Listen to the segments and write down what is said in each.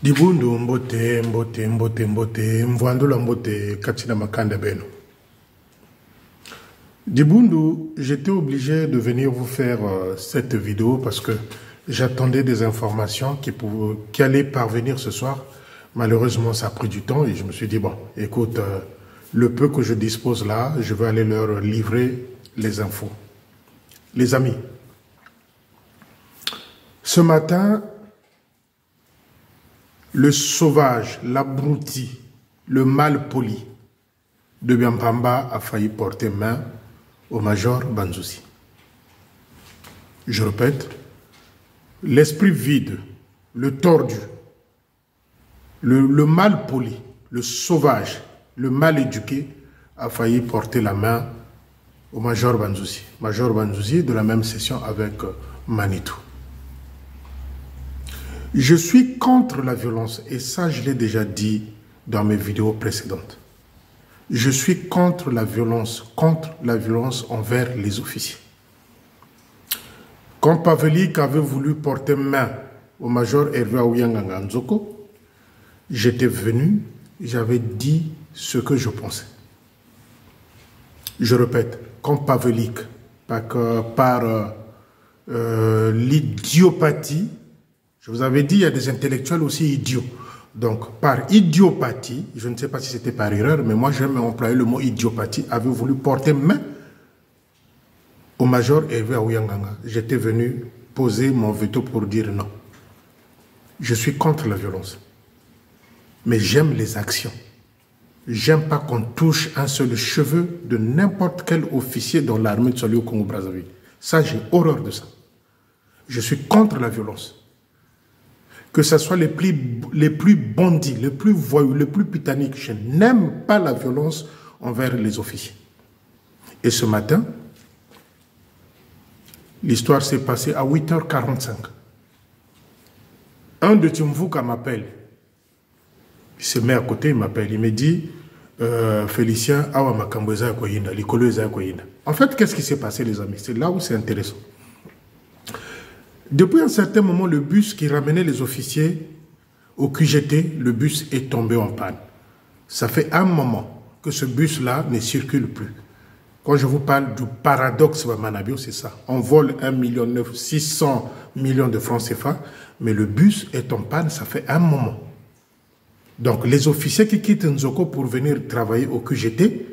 Dibundu mbote mvandula mbote katina makanda beno. Dibundu, j'étais obligé de venir vous faire cette vidéo parce que j'attendais des informations qui allaient parvenir ce soir. Malheureusement, ça a pris du temps et je me suis dit, bon, écoute, le peu que je dispose là, je vais aller leur livrer les infos. Les amis, ce matin, le sauvage, l'abruti, le mal poli de Biampamba a failli porter main au major Banzuzi. Je répète, l'esprit vide, le tordu, le mal poli, le sauvage, le mal éduqué a failli porter la main au major Banzuzi. Major Banzuzi de la même session avec Manitou. Je suis contre la violence et ça je l'ai déjà dit dans mes vidéos précédentes. Je suis contre la violence envers les officiers. Quand Pavlik avait voulu porter main au major Hervé Aouyanganga Nzoko, j'étais venu, j'avais dit ce que je pensais. Je répète, quand Pavlik, par l'idiopathie, je vous avais dit, il y a des intellectuels aussi idiots. Donc, par idiopathie, je ne sais pas si c'était par erreur, mais moi j'aime employer le mot idiopathie, avait voulu porter main au major Hervé Aouyanganga. J'étais venu poser mon veto pour dire non. Je suis contre la violence. Mais j'aime les actions. J'aime pas qu'on touche un seul cheveu de n'importe quel officier dans l'armée de Soli au Congo-Brazzaville. Ça, j'ai horreur de ça. Je suis contre la violence. Que ce soit les plus bandits, les plus voyous, les plus putaniques, je n'aime pas la violence envers les officiers. Et ce matin, l'histoire s'est passée à 8h45. Un de Tumvuka m'appelle. Il se met à côté, il m'appelle. Il me dit, Félicien, awa makambweza yakoyinda, likolweza yakoyinda. En fait, qu'est-ce qui s'est passé, les amis? C'est là où c'est intéressant. Depuis un certain moment, le bus qui ramenait les officiers au QGT, le bus est tombé en panne. Ça fait un moment que ce bus-là ne circule plus. Quand je vous parle du paradoxe Manabio, c'est ça. On vole 1,6 million de francs CFA, mais le bus est en panne, ça fait un moment. Donc les officiers qui quittent Nzoko pour venir travailler au QGT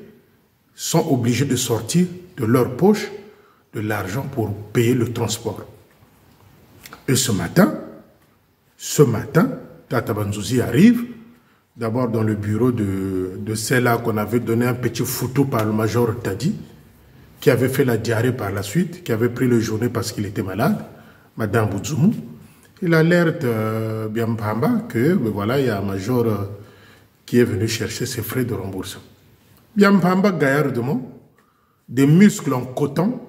sont obligés de sortir de leur poche de l'argent pour payer le transport. Et ce matin, Tata Banzuzi arrive, d'abord dans le bureau de celle-là qu'on avait donné un petit photo par le major Tadi, qui avait fait la diarrhée par la suite, qui avait pris le journée parce qu'il était malade, Madame Boudzoumou. Il alerte Biampamba que voilà, il y a un major qui est venu chercher ses frais de remboursement. Biampamba, gaillardement, des muscles en coton,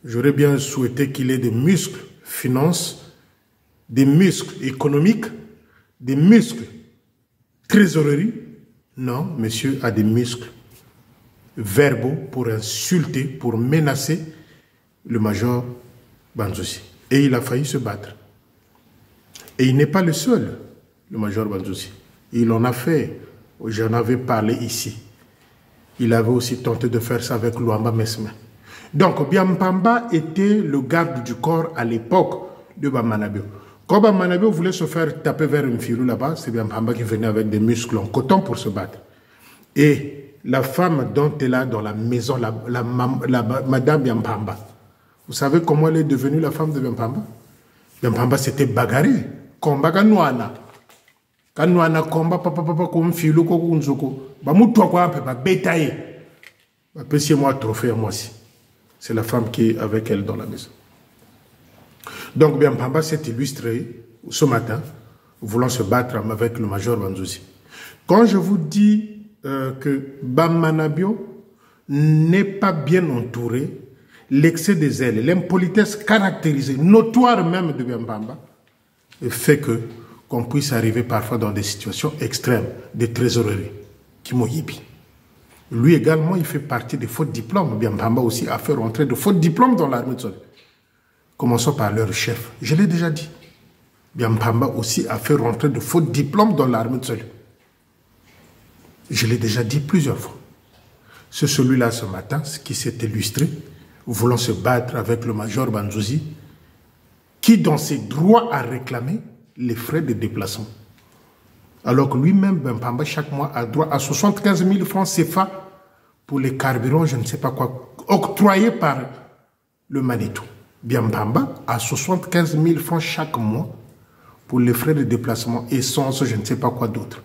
j'aurais bien souhaité qu'il ait des muscles finances, des muscles économiques, des muscles trésorerie. Non, monsieur a des muscles verbaux pour insulter, pour menacer le major Banzuzi. Et il a failli se battre. Et il n'est pas le seul, le major Banzuzi. Il en a fait, j'en avais parlé ici. Il avait aussi tenté de faire ça avec Luamba Mesme. Donc, Biampamba était le garde du corps à l'époque de Bamanabio. Quand Bamanabio voulait se faire taper vers une filou là-bas, c'est Biampamba qui venait avec des muscles en coton pour se battre. Et la femme dont elle a dans la maison, Madame Biampamba, vous savez comment elle est devenue la femme de Biampamba? Biampamba s'était bagarré. Combat kanouana. Kanouana combat papa comme filou comme unzoko. Ba mutua kwa pe ba betaye. Ba pesier moi trophée à moi aussi. C'est la femme qui est avec elle dans la maison. Donc Biampamba s'est illustré ce matin, voulant se battre avec le major Banzuzi. Quand je vous dis que Bamanabio n'est pas bien entouré, l'excès des ailes, l'impolitesse caractérisée, notoire même de Biampamba, fait qu'on puisse arriver parfois dans des situations extrêmes, des trésoreries, qui m'oyibi. Lui également, il fait partie des faux diplômes. Biampamba aussi a fait rentrer de faux diplômes dans l'armée de Soli. Commençons par leur chef. Je l'ai déjà dit. Biampamba aussi a fait rentrer de faux diplômes dans l'armée de salut. Je l'ai déjà dit plusieurs fois. C'est celui-là ce matin qui s'est illustré, voulant se battre avec le major Banzouzi, qui dans ses droits a réclamé les frais de déplacement. Alors que lui-même, Biampamba, chaque mois, a droit à 75 000 francs CFA pour les carburants, je ne sais pas quoi, octroyés par le Manitou. Biampamba a 75 000 francs chaque mois pour les frais de déplacement, essence, je ne sais pas quoi d'autre.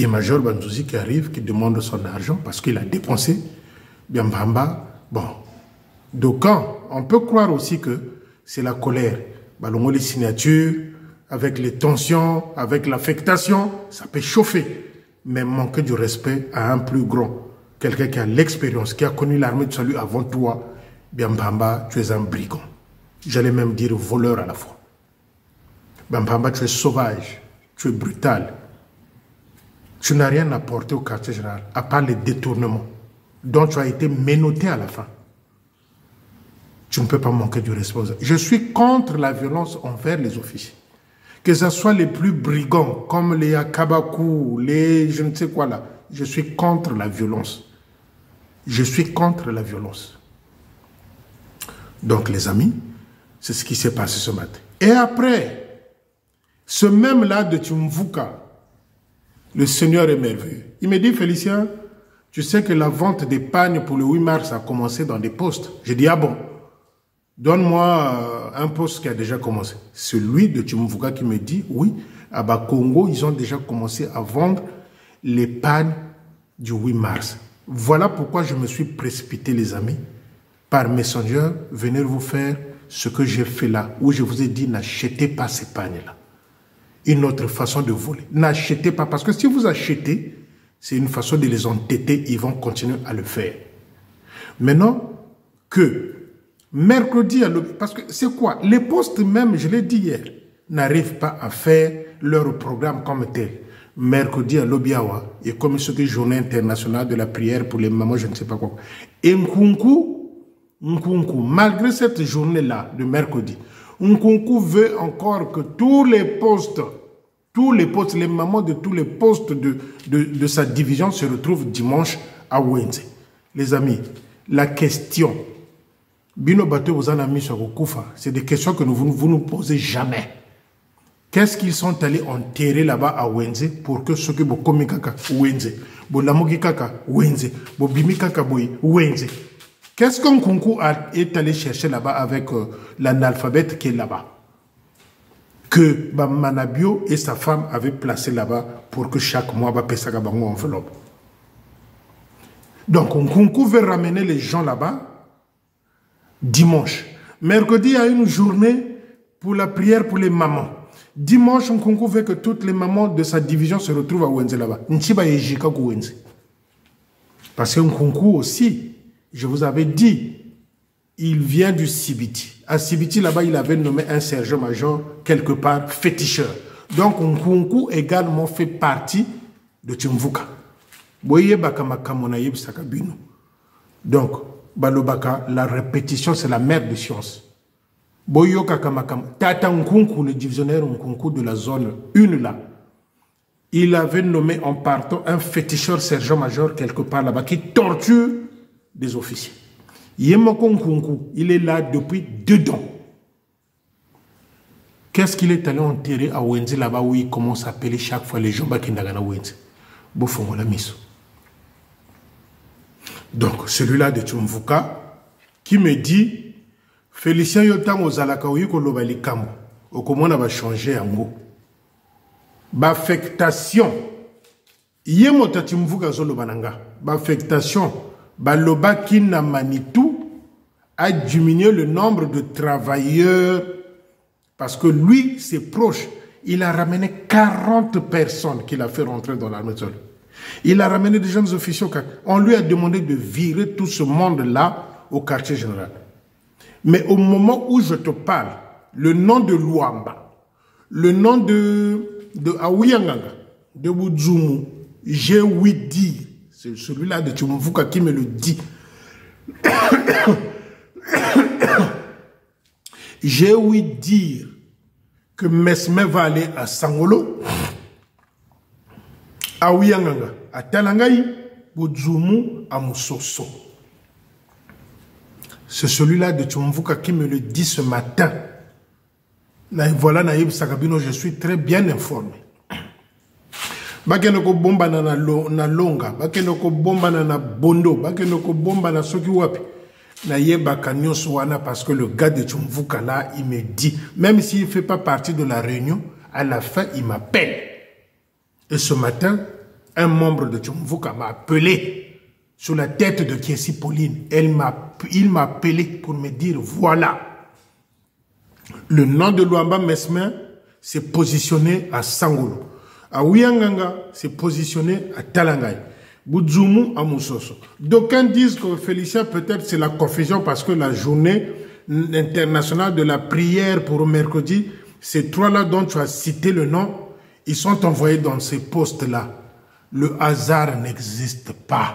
Et Major Banzouzi qui arrive, qui demande son argent parce qu'il a dépensé. Biampamba, bon. Donc, on peut croire aussi que c'est la colère. Balongo les signatures, avec les tensions, avec l'affectation, ça peut chauffer. Mais manquer du respect à un plus grand. Quelqu'un qui a l'expérience, qui a connu l'armée de salut avant toi. Biampamba, tu es un brigand. J'allais même dire voleur à la fois. Biampamba, tu es sauvage, tu es brutal. Tu n'as rien apporté au quartier général, à part les détournements, dont tu as été menotté à la fin. Tu ne peux pas manquer du respect. Je suis contre la violence envers les officiers. Que ce soit les plus brigands, comme les Akabakou, les je ne sais quoi là. Je suis contre la violence. Je suis contre la violence. Donc les amis, c'est ce qui s'est passé ce matin. Et après, ce même là de Tchumvuka, le Seigneur est merveilleux. Il me dit, Félicien, tu sais que la vente des pagnes pour le 8 mars a commencé dans des postes. J'ai dit, ah bon, donne-moi un poste qui a déjà commencé. Celui de Tchumvuka qui me dit, oui, à Bakongo, ils ont déjà commencé à vendre les pagnes du 8 mars. Voilà pourquoi je me suis précipité, les amis, par Messenger, venir vous faire ce que j'ai fait là, où je vous ai dit, n'achetez pas ces pagnes-là. Une autre façon de voler. N'achetez pas, parce que si vous achetez, c'est une façon de les entêter, ils vont continuer à le faire. Maintenant, que mercredi, parce que c'est quoi? Les postes même, je l'ai dit hier, n'arrivent pas à faire leur programme comme tel. Mercredi à Lobiawa, et comme ce que journée internationale de la prière pour les mamans, je ne sais pas quoi. Et Nkunku, malgré cette journée-là de mercredi, Nkunku veut encore que tous les postes, les mamans de tous les postes de sa division se retrouvent dimanche à Wenze. Les amis, la question, Bino Bato Ozanami sur Okufa, c'est des questions que vous nous posez jamais. Qu'est-ce qu'ils sont allés enterrer là-bas à Wenze pour que ceux qui vont commis kaka Wenze, bon lamogi kaka Wenze, bon bimi kaka boy Wenze. Qu'est-ce qu'un concours est allé chercher là-bas avec l'analphabète qui est là-bas? Que Manabio et sa femme avaient placé là-bas pour que chaque mois, Pesagabango enveloppe. Donc, un concours veut ramener les gens là-bas dimanche. Mercredi, il y a une journée pour la prière pour les mamans. Dimanche, un concours veut que toutes les mamans de sa division se retrouvent à Wenze là-bas. Parce qu'un concours aussi, je vous avais dit, il vient du Sibiti. À Sibiti, là-bas, il avait nommé un sergent-major, quelque part, féticheur. Donc, Nkunku également fait partie de Tchumvuka. Donc, Balobaka, la répétition, c'est la mère des sciences. Tata Nkunku, le divisionnaire Nkunku de la zone 1 là, il avait nommé en partant un féticheur sergent-major quelque part là-bas qui torture des officiers. Yemoko Nkunku, il est là depuis 2 ans. Qu'est-ce qu'il est allé enterrer à Wenze là-bas où il commence à appeler chaque fois les gens qui n'ont pas Wenze? Bofon la mise. Donc, celui-là de Tchumvuka qui me dit Félicien Yotam Ozalaka Oyiko Lobali Kambo. Au comment on va changer en mot. Baffectation. Yemota Tchumvuka Zolobananga. Baffectation. Baloba Kina Manitou a diminué le nombre de travailleurs parce que lui, ses proches, il a ramené 40 personnes qu'il a fait rentrer dans l'armée de salut. Il a ramené des jeunes officiers. On lui a demandé de virer tout ce monde-là au quartier général. Mais au moment où je te parle, le nom de Luamba, le nom de Aouyanganga, de Wudzumu, j'ai ouï dire, c'est celui-là de Tchumvuka qui me le dit. J'ai ouï dire que Mesme va aller à Sangolo, à Ouyanganga, à Talangaï, Boudzoumou, à Moussoso. C'est celui-là de Tchumvuka qui me le dit ce matin. Voilà, Naïb Sakabino, je suis très bien informé. Bakenoko bomba na longa, bakenoko bomba na bondo, bakenoko bomba na soki wapi. Naïba Kanyon Souana parce que le gars de Tchumvuka là, il me dit, même s'il ne fait pas partie de la réunion, à la fin, il m'appelle. Et ce matin, un membre de Tchumvuka m'a appelé sur la tête de Kiesi Pauline. Il m'a appelé pour me dire, voilà, le nom de Luamba Mesme s'est positionné à Sangolo. À Ouyanganga s'est positionné à Talangaï. Boudzoumou à Moussoso. D'aucuns disent que Félicien, peut-être c'est la confusion parce que la journée internationale de la prière pour mercredi, ces trois-là dont tu as cité le nom, ils sont envoyés dans ces postes-là. Le hasard n'existe pas.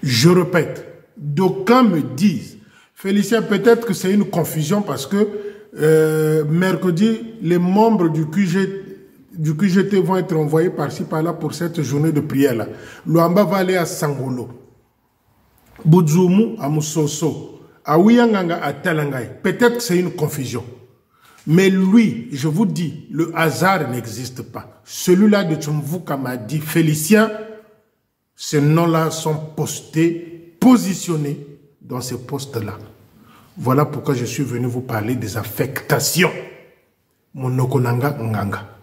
Je répète, d'aucuns me disent, Félicien, peut-être que c'est une confusion parce que mercredi, les membres du QGT vont être envoyés par-ci, par-là pour cette journée de prière-là. Luamba va aller à Sangolo. Boudzoumou à Moussoso. À Ouyanganga à Talangaï. Peut-être que c'est une confusion. Mais lui, je vous dis, le hasard n'existe pas. Celui-là de Tchumvuka m'a dit, Félicien, ces noms-là sont postés, positionnés dans ces postes-là. Voilà pourquoi je suis venu vous parler des affectations. Monokonanga nganga.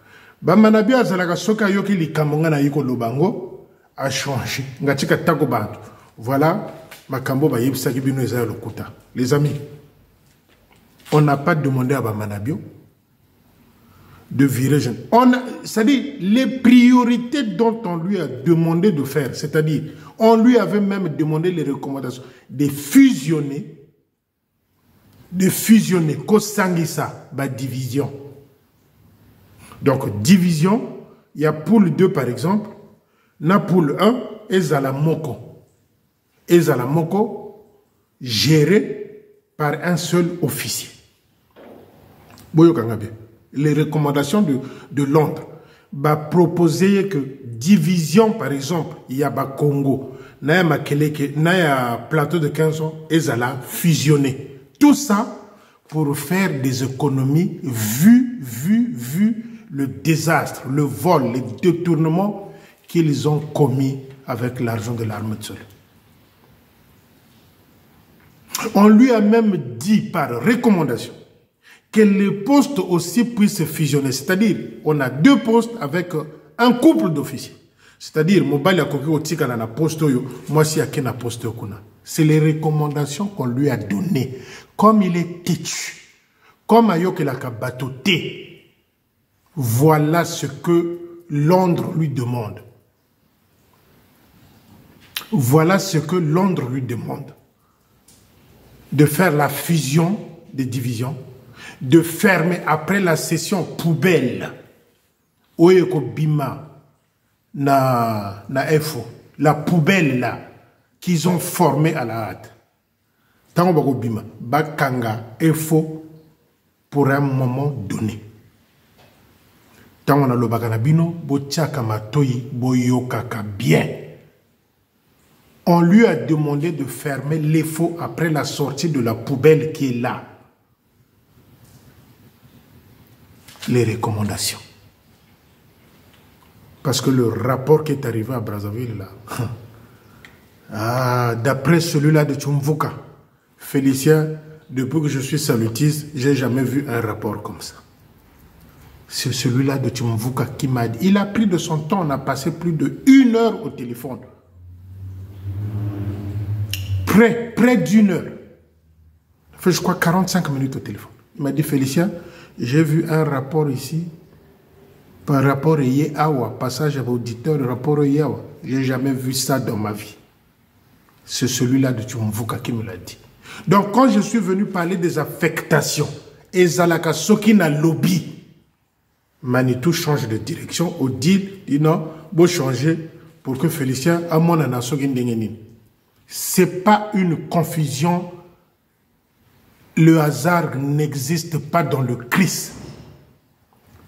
Bamanabi azalaka soka yoki likambo na yiko lobango a changé. Ngatika tako bantu. Voilà makambo ba yebisaki bino eza lokuta. Les amis, on n'a pas demandé à Bamanabio de virer jeune. C'est-à-dire les priorités dont on lui a demandé de faire, c'est-à-dire on lui avait même demandé les recommandations de fusionner, Kosangisa, ba division. Donc, division, il y a poule 2 par exemple, na poule 1, Ezala Moko. Ezala Moko, géré par un seul officier. Les recommandations de Londres va proposer que division, par exemple, il y a Congo, il y a plateau de 15 ans, Ezala fusionné. Tout ça pour faire des économies vu le désastre, le vol, les détournements qu'ils ont commis avec l'argent de l'armée de Sol. On lui a même dit par recommandation que les postes aussi puissent fusionner. C'est-à-dire, on a 2 postes avec un couple d'officiers. C'est-à-dire, c'est les recommandations qu'on lui a données. Comme il est têtu, comme Ayok el Akabatoté, voilà ce que Londres lui demande. Voilà ce que Londres lui demande. De faire la fusion des divisions, de fermer après la session poubelle, Oyeko Bima, na FO, la poubelle là, qu'ils ont formée à la hâte. Tango Bima, Bakanga, FO, pour un moment donné. Tango na lo bakanabino, Bochaka Matoyi, Boyokaka bien. On lui a demandé de fermer les faux après la sortie de la poubelle qui est là. Les recommandations. Parce que le rapport qui est arrivé à Brazzaville, là, d'après celui-là de Tchumvuka, Félicien, depuis que je suis salutiste, je n'ai jamais vu un rapport comme ça. C'est celui-là de Tchumvuka qui m'a dit. Il a pris de son temps, on a passé plus de 1 heure au téléphone. Près d'1 heure. Il fait, je crois, 45 minutes au téléphone. Il m'a dit, Félicien, j'ai vu un rapport ici, par rapport à Yeawa, passage à auditeur, rapport à Yeawa. Je n'ai jamais vu ça dans ma vie. C'est celui-là de Tchumvuka qui me l'a dit. Donc, quand je suis venu parler des affectations, Ezalaka Sokina Lobby, Manitou change de direction, au dit non, bon changer pour que Félicien, à mon anaso, c'est pas une confusion Le hasard n'existe pas dans le Christ.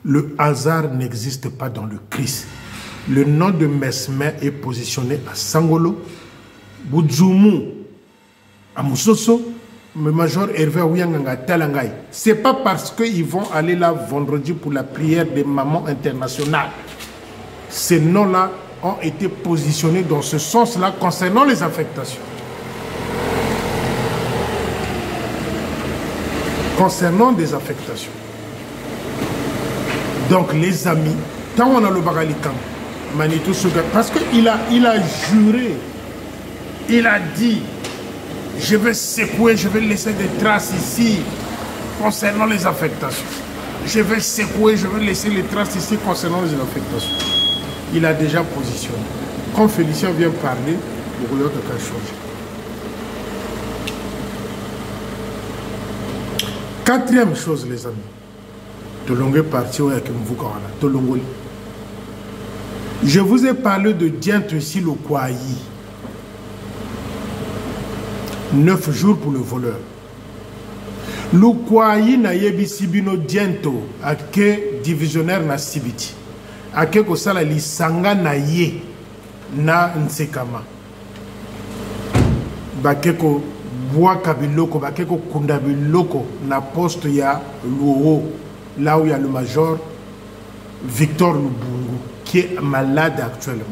Le hasard n'existe pas dans le Christ. Le nom de Mesmer est positionné à Sangolo, Boudzoumou, à Moussoso, le major Hervé Ouyanganga Talangaï. Ce n'est pas parce qu'ils vont aller là vendredi pour la prière des mamans internationales. Ces noms-là ont été positionnés dans ce sens-là concernant les affectations. Concernant des affectations. Donc les amis, tant on a le Bagalikan, Manitou Souga, parce qu'il a juré, il a dit, je vais secouer, je vais laisser des traces ici concernant les affectations. Je vais secouer, je vais laisser les traces ici concernant les affectations. Il a déjà positionné. Quand Félicien vient parler, le royaume a changé. Quatrième chose, les amis. Je vous ai parlé de Diente ici le Kouaï. 9 jours pour le voleur. Le Kouaï na yebi sibino Diento a que divisionnaire na sibiti. A que kosala lisanga na ye na nsekama. Ba que ko bois kabiloko, ba que ko kundabiloko na poste ya Luo. Là où il y a le major Victor Lubungu qui est malade actuellement.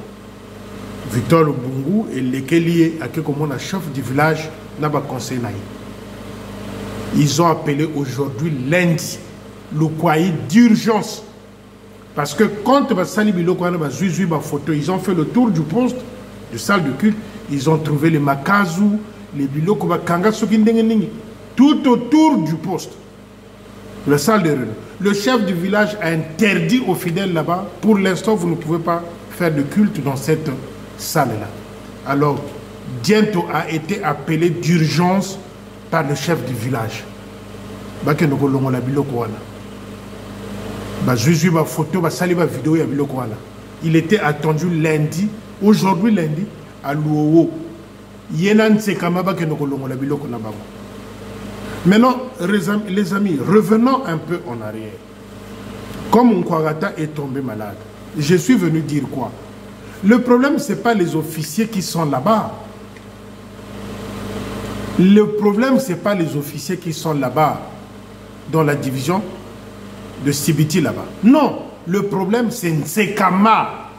Victor Lubungu est lié à un chef du village n'a pas conseil. Ils ont appelé aujourd'hui lundi le Kouaï d'urgence. Parce que quand ils ont fait le tour du poste de salle de culte, ils ont trouvé les makazu, les biloko, tout autour du poste. La salle de réunion. Le chef du village a interdit aux fidèles là-bas, pour l'instant, vous ne pouvez pas faire de culte dans cette salle-là. Alors, Diento a été appelé d'urgence par le chef du village. Il était attendu lundi, aujourd'hui lundi, à Luo. Maintenant, les amis, revenons un peu en arrière. Comme Nkwagata est tombé malade, je suis venu dire quoi? Le problème, ce n'est pas les officiers qui sont là-bas. Le problème, ce n'est pas les officiers qui sont là-bas, dans la division de Sibiti là-bas. Non, le problème, c'est Nsekama.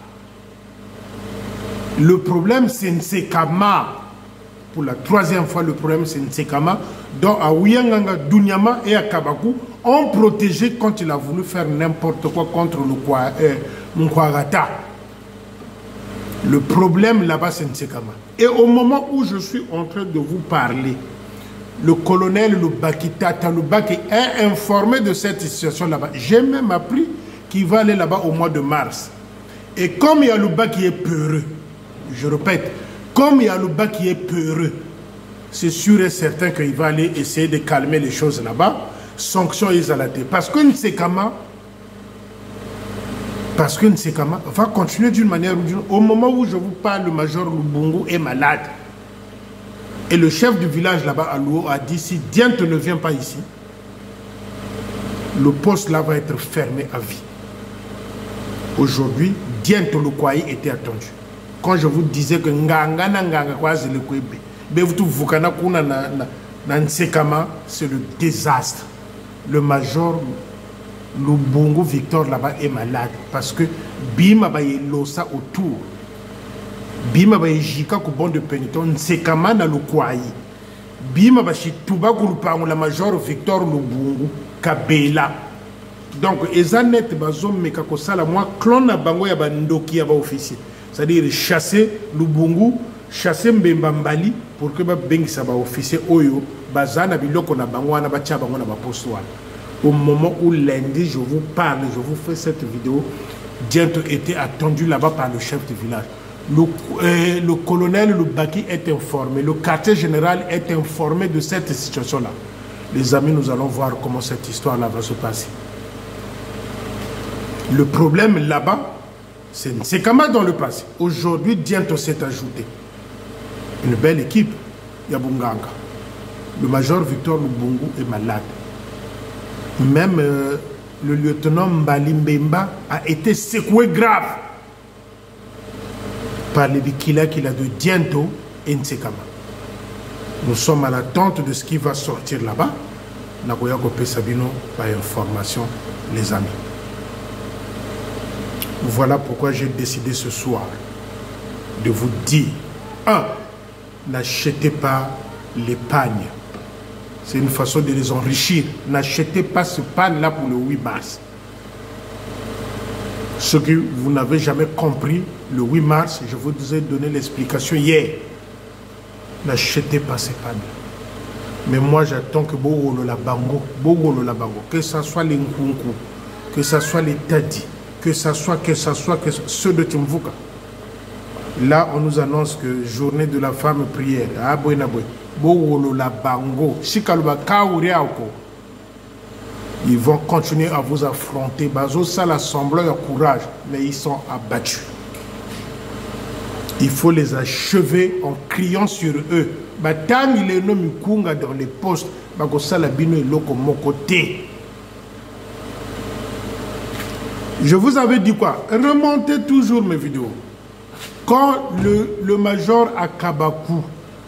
Le problème, c'est Nsekama. Pour la troisième fois, le problème, c'est Nsekama. Donc, à Ouyanganga, Dunyama et à Kabakou ont protégé quand il a voulu faire n'importe quoi contre le Nkwagata. Le problème là-bas, c'est Nsekama. Et au moment où je suis en train de vous parler, le colonel Lubakita Talubaki est informé de cette situation là-bas. J'ai même appris qu'il va aller là-bas au mois de mars. Et comme il y a Lubaki qui est peureux, je répète, comme il y a Lubaki qui est peureux, c'est sûr et certain qu'il va aller essayer de calmer les choses là-bas. Sanction Izalate. Parce que Nsekama va continuer d'une manière ou d'une autre. Au moment où je vous parle, le major Lubungu est malade. Et le chef du village là-bas à Luo a dit, si Diente ne vient pas ici, le poste là va être fermé à vie. Aujourd'hui, Diente le Kouaï était attendu. Quand je vous disais que c'est le désastre. Le major Lubungu Victor là-bas est malade parce que Bima baye losa autour. Bima baye jika ko bon de pénitent Nsekama na le Kouaï. Bima bashi tuba groupa la major Victor Lubungu Kabela. Donc ezanet bazom mekako sala moi clone na bango ya bandoki ya ba officier. C'est-à-dire chasser Lubungu, chasser Mbembambali pour que bengi sa ba officier oyo bazana biloko na bango na ba tia bango na ba poste wana. Au moment où lundi je vous parle, je vous fais cette vidéo, Diente était attendu là-bas par le chef du village. Le colonel Lubaki est informé, le quartier général est informé de cette situation-là. Les amis, nous allons voir comment cette histoire-là va se passer. Le problème là-bas, c'est comme dans le passé. Aujourd'hui, Diente s'est ajouté. Une belle équipe, Yabunganga. Le major Victor Lubungu est malade. Même le lieutenant Mbali Mbemba a été secoué grave par les Bikila qu'il a de Diento et Nsekama. Nous sommes à l'attente de ce qui va sortir là-bas. Nagoya Kope Sabino par information, les amis. Voilà pourquoi j'ai décidé ce soir de vous dire, 1. N'achetez pas les pagnes. C'est une façon de les enrichir. N'achetez pas ce pan-là pour le 8 mars. Ce que vous n'avez jamais compris, le 8 mars, je vous ai donné l'explication hier. N'achetez pas ces pannes. Mais moi, j'attends que Bogolo la Bango, que ce soit les Nkunku, que ce soit les Tadi, que ce soit ceux de Timvuka. Là, on nous annonce que journée de la femme prière. Ils vont continuer à vous affronter. Ça, l'assemblée a courage, mais ils sont abattus. Il faut les achever en criant sur eux. Tant il est nommé Kunga dans les postes, je vous avais dit quoi? Remontez toujours mes vidéos. Quand le major Akabakou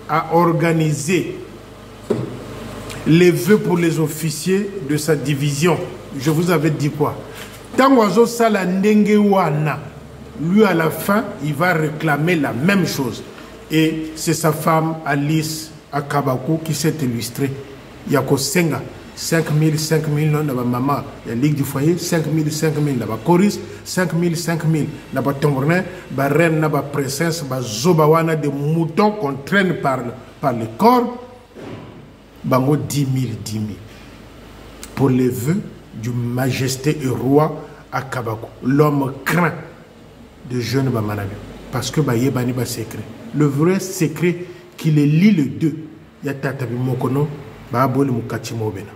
a organisé les vœux pour les officiers de sa division, je vous avais dit quoi? Tangwazo Sala Ndengewana, lui à la fin, il va réclamer la même chose. Et c'est sa femme Alice Akabakou qui s'est illustrée. Yako Senga, 5 000, non, dans maman, la Ligue du foyer, 5 000, dans la Coris, 5 000, dans la Tomborné, la reine, la princesse, la Zobawana, des moutons qu'on traîne par le corps, bango 10 000. Pour les vœux du majesté et roi Akabakou. L'homme craint de jeune Bamanabio. Parce que Bayebani ba secret. Le vrai secret qu'il est lit le 2. Yatatabi Mokono, Baaboli Mukachimo Bena.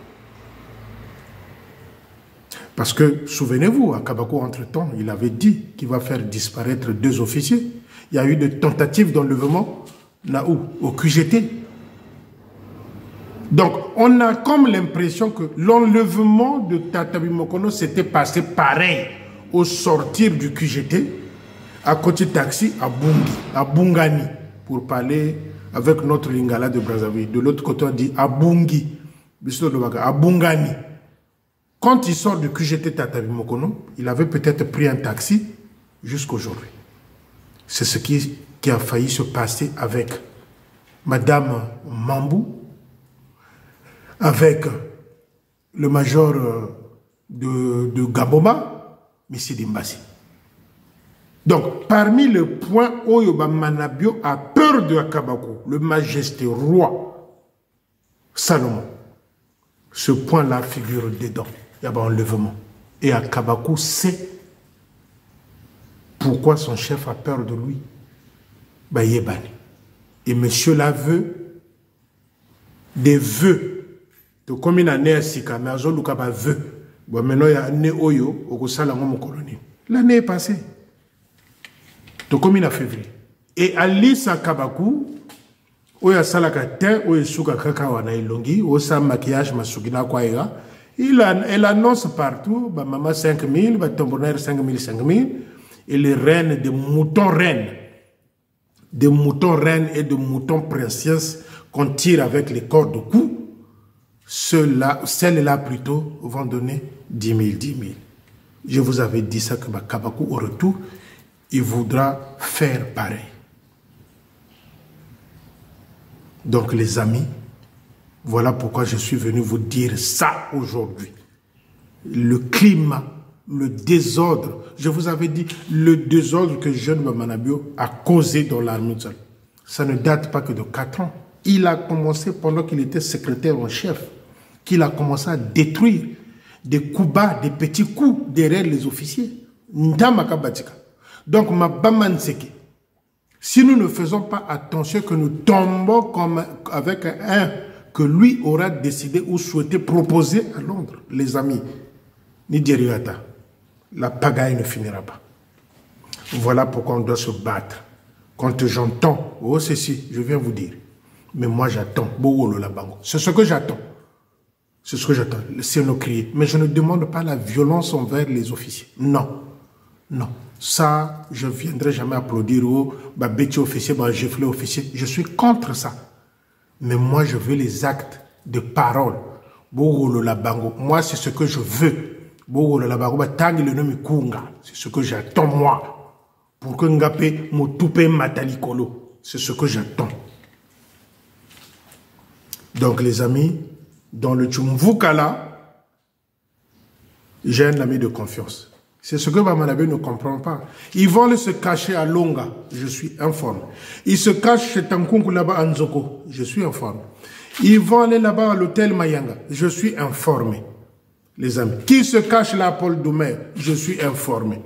Parce que, souvenez-vous, Akabakou, entre-temps, il avait dit qu'il va faire disparaître 2 officiers. Il y a eu des tentatives d'enlèvement, là où? Au QGT. Donc, on a comme l'impression que l'enlèvement de Tatabi Mokono s'était passé pareil au sortir du QGT, à côté taxi, à Bungani, pour parler avec notre lingala de Brazzaville. De l'autre côté, on dit à Bungi, à Bungani. Quand il sort du QGT Tatabi Mokono, il avait peut-être pris un taxi jusqu'aujourd'hui. C'est ce qui a failli se passer avec Madame Mambou, avec le major de Gaboma, M. Dimbasi. Donc, parmi les points où Yoba Manabio a peur de Akabakou, le majesté roi Salomon, ce point-là figure dedans. Il y a un enlèvement. Et Akabakou sait pourquoi son chef a peur de lui. Bayebani. Et monsieur la veut des vœux. Donc, comme il a né à Sika, mais il y a des vœux. Bon, maintenant, il y a né Oyo, au Salamon colonie. L'année est passée. Donc, comme il a février. Et Alice Akabakou, Oya Salaka Ten, Oya Suka Kakawana Ilongi, Osa maquillage Masugina Kwaïra, elle annonce partout, bah, maman 5 000, bah, tambournaire 5 000, et les reines, des moutons reines et de moutons princesses qu'on tire avec les cordes de cou, celles-là plutôt vont donner 10 000. Je vous avais dit ça que Kabakou au retour, il voudra faire pareil. Donc les amis, voilà pourquoi je suis venu vous dire ça aujourd'hui. Le climat, le désordre, je vous avais dit, le désordre que jeune Mamanabio a causé dans l'armée, ça ne date pas que de 4 ans. Il a commencé pendant qu'il était secrétaire en chef, qu'il a commencé à détruire des coups bas, des petits coups derrière les officiers. Donc, ma Bamanseke, si nous ne faisons pas attention que nous tombons comme avec un que lui aura décidé ou souhaité proposer à Londres, les amis, ni Diriata, la pagaille ne finira pas. Voilà pourquoi on doit se battre. Quand j'entends, oh ceci, je viens vous dire, Mais moi, j'attends. C'est ce que j'attends. C'est ce que j'attends. C'est nos crier. Mais je ne demande pas la violence envers les officiers. Non. Non. Ça, je ne viendrai jamais applaudir au bêtis officier, gifler officier. Je suis contre ça. Mais moi, je veux les actes de parole. Moi, c'est ce que je veux. C'est ce que j'attends, moi. Pour que Ngapé m'outoupe matalikolo. C'est ce que j'attends. Donc, les amis, dans le Tchumvukala, j'ai un ami de confiance. C'est ce que Bamanabe ne comprend pas. Ils vont aller se cacher à Longa. Je suis informé. Ils se cachent chez Tankunku là-bas à Nzoko. Je suis informé. Ils vont aller là-bas à l'hôtel Mayanga. Je suis informé. Les amis. Qui se cache là à Paul Doumer? Je suis informé.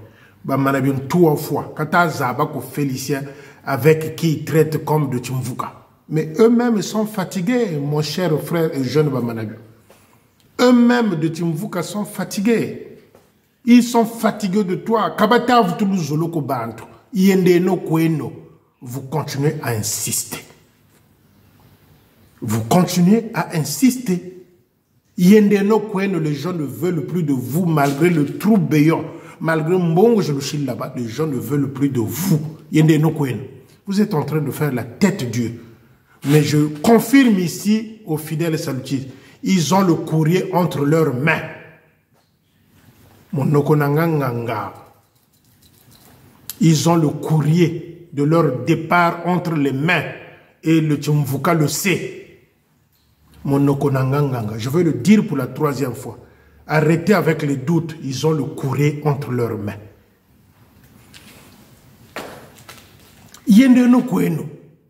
Bamanabe 3 fois. Kata Zabako Félicien avec qui ils traitent comme de Tchumvuka. Mais eux-mêmes sont fatigués, mon cher frère et jeune Bamanabe. Eux-mêmes de Tchumvuka sont fatigués. Ils sont fatigués de toi. Vous continuez à insister. Vous continuez à insister. Les gens ne veulent plus de vous malgré le trou béant. Malgré Mbongo, je le chie là-bas, les gens ne veulent plus de vous. Vous êtes en train de faire la tête Dieu. Mais je confirme ici aux fidèles salutistes, ils ont le courrier entre leurs mains. Ils ont le courrier de leur départ entre les mains et le Tchumvuka le sait. Je vais le dire pour la 3e fois. Arrêtez avec les doutes, ils ont le courrier entre leurs mains.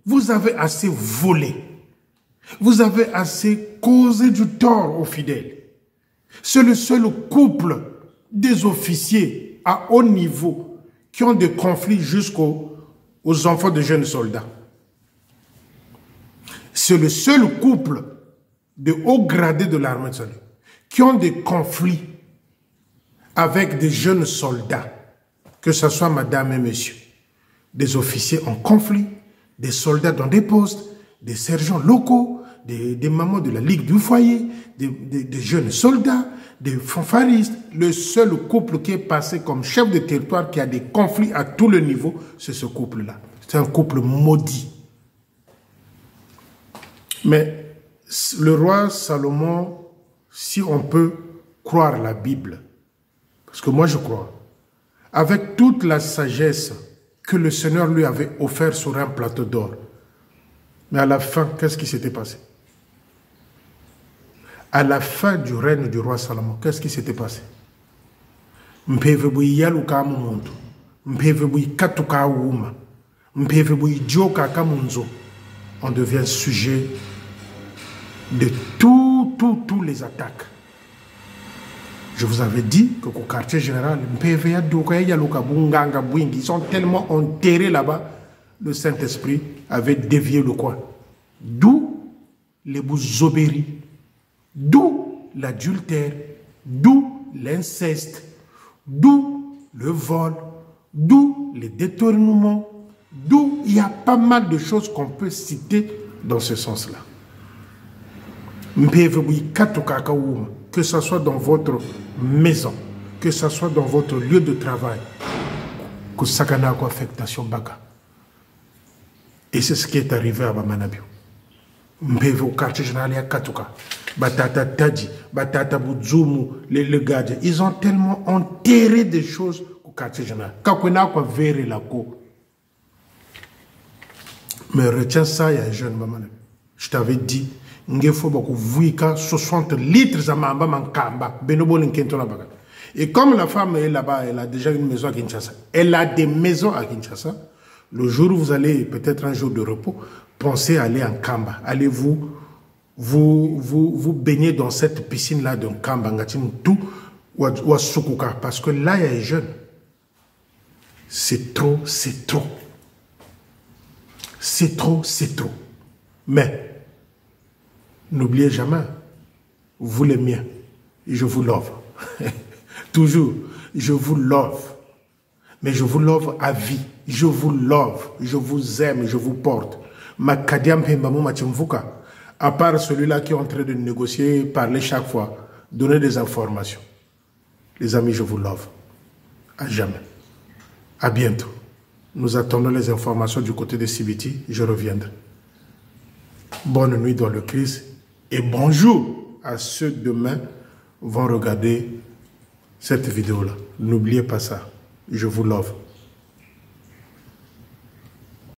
Vous avez assez volé. Vous avez assez causé du tort aux fidèles. C'est le seul couple des officiers à haut niveau qui ont des conflits jusqu'aux enfants de jeunes soldats. C'est le seul couple de hauts gradés de l'armée de salut qui ont des conflits avec des jeunes soldats, que ce soit madame et monsieur. Des officiers en conflit, des soldats dans des postes, des sergents locaux, des mamans de la Ligue du foyer, des jeunes soldats, des fanfaristes. Le seul couple qui est passé comme chef de territoire qui a des conflits à tous les niveaux, c'est ce couple-là. C'est un couple maudit. Mais le roi Salomon, si on peut croire la Bible, parce que moi je crois, avec toute la sagesse que le Seigneur lui avait offert sur un plateau d'or, mais à la fin, qu'est-ce qui s'était passé? À la fin du règne du roi Salomon, qu'est-ce qui s'était passé? On devient sujet de tous les attaques. Je vous avais dit que au quartier général, ils sont tellement enterrés là-bas, le Saint-Esprit avait dévié le coin. D'où les bouzobéries, d'où l'adultère, d'où l'inceste, d'où le vol, d'où les détournements, d'où il y a pas mal de choses qu'on peut citer dans ce sens-là. Que ce soit dans votre maison, que ce soit dans votre lieu de travail, que sakana ko affectation baga. Et c'est ce qui est arrivé à Bamanabio. Mpevo au quartier général à Katuka, Batata Tadji, Batata Boudzoumou, les gadgets, ils ont tellement enterré des choses au quartier général. Kakuna ko verre la ko. Mais retiens ça, il y a un jeune Bamanabio. Je t'avais dit, il faut 60 litres à Mamba Mankamba, Benobo Nkentona Baga. Et comme la femme est là-bas, elle a déjà une maison à Kinshasa. Elle a des maisons à Kinshasa. Le jour où vous allez, peut-être un jour de repos, pensez à aller en Kamba. Allez vous baigner dans cette piscine-là d'un Kamba, tout, ou Sukuka. Parce que là, il y a les jeunes. C'est trop, c'est trop. C'est trop, c'est trop. Mais, n'oubliez jamais, vous les miens, je vous love. Toujours, je vous love. Mais je vous love à vie. Je vous love, je vous aime, je vous porte. Makadiam Pembamou Machimvuka, à part celui-là qui est en train de négocier, parler chaque fois, donner des informations. Les amis, je vous love. À jamais. À bientôt. Nous attendons les informations du côté de CBT. Je reviendrai. Bonne nuit dans le Christ et bonjour à ceux demain vont regarder cette vidéo-là. N'oubliez pas ça. Je vous love.